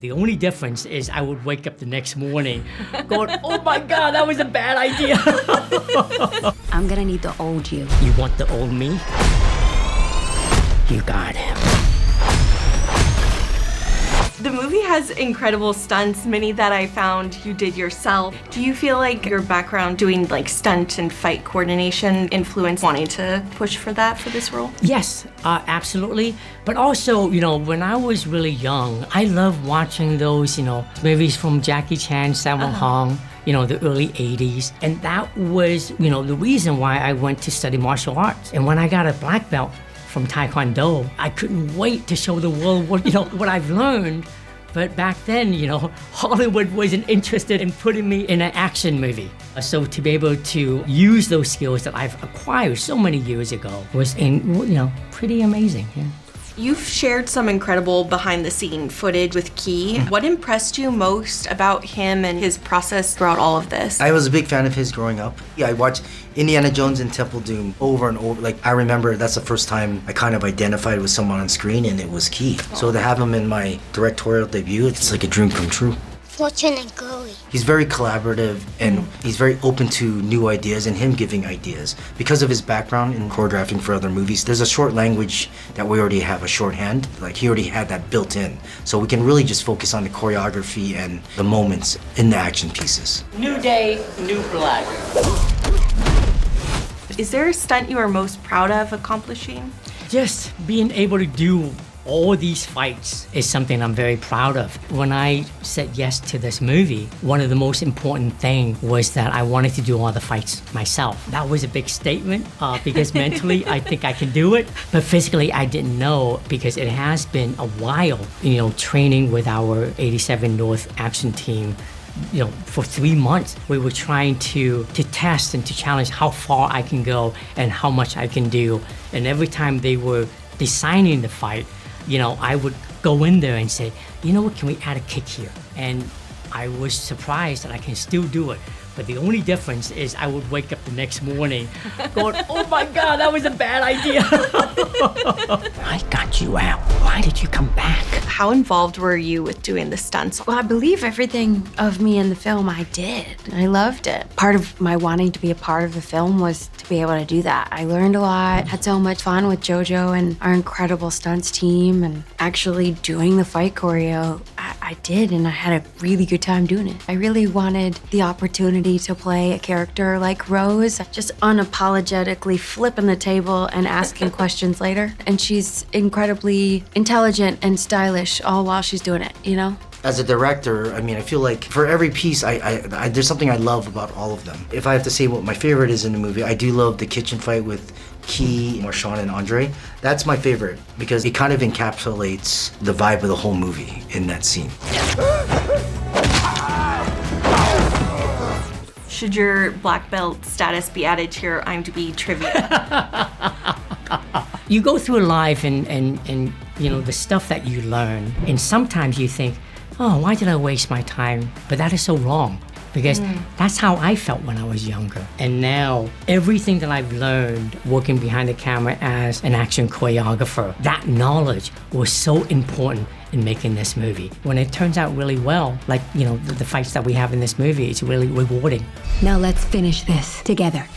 The only difference is I would wake up the next morning going, oh my God, that was a bad idea. I'm gonna need the old you. You want the old me? You got him. The movie has incredible stunts, many that I found you did yourself. Do you feel like your background doing like stunt and fight coordination influenced wanting to push for that for this role? Yes, absolutely. But also, when I was really young, I loved watching those, movies from Jackie Chan, Sammo Hung, the early 80s. And that was, the reason why I went to study martial arts. And when I got a black belt from Taekwondo, I couldn't wait to show the world what I've learned. But back then, Hollywood wasn't interested in putting me in an action movie. So to be able to use those skills that I've acquired so many years ago was, pretty amazing. Yeah. You've shared some incredible behind-the-scene footage with Key. What impressed you most about him and his process throughout all of this? I was a big fan of his growing up. Yeah, I watched Indiana Jones and Temple Doom over and over. Like, I remember that's the first time I kind of identified with someone on screen, and it was Key. So to have him in my directorial debut, it's like a dream come true. Fortune and glory. He's very collaborative and he's very open to new ideas and him giving ideas. Because of his background in choreographing for other movies, there's a short language that we already have, a shorthand. Like, he already had that built in. So we can really just focus on the choreography and the moments in the action pieces. New day, new flag. Is there a stunt you are most proud of accomplishing? Just being able to do all these fights is something I'm very proud of. When I said yes to this movie, one of the most important things was that I wanted to do all the fights myself. That was a big statement because mentally I think I can do it, but physically I didn't know because it has been a while, training with our 87 North action team. For 3 months, we were trying to test and to challenge how far I can go and how much I can do. And every time they were designing the fight, I would go in there and say, what, can we add a kick here? And I was surprised that I can still do it. But the only difference is I would wake up the next morning going, oh my God, that was a bad idea. I got you out. Why did you come back? How involved were you with doing the stunts? Well, I believe everything of me in the film I did. I loved it. Part of my wanting to be a part of the film was to be able to do that. I learned a lot, had so much fun with JoJo and our incredible stunts team, and actually doing the fight choreo. I did, and I had a really good time doing it. I really wanted the opportunity to play a character like Rose, just unapologetically flipping the table and asking questions later. And she's incredibly intelligent and stylish all while she's doing it, As a director, I feel like for every piece, there's something I love about all of them. If I have to say what my favorite is in the movie, I do love the kitchen fight with Key, Marshawn, and Andre. That's my favorite because it kind of encapsulates the vibe of the whole movie in that scene. Should your black belt status be added to your IMDb trivia? You go through life and the stuff that you learn, and sometimes you think, oh, why did I waste my time? But that is so wrong. Because that's how I felt when I was younger. And now, everything that I've learned working behind the camera as an action choreographer, that knowledge was so important in making this movie. When it turns out really well, like, the fights that we have in this movie, it's really rewarding. Now let's finish this together.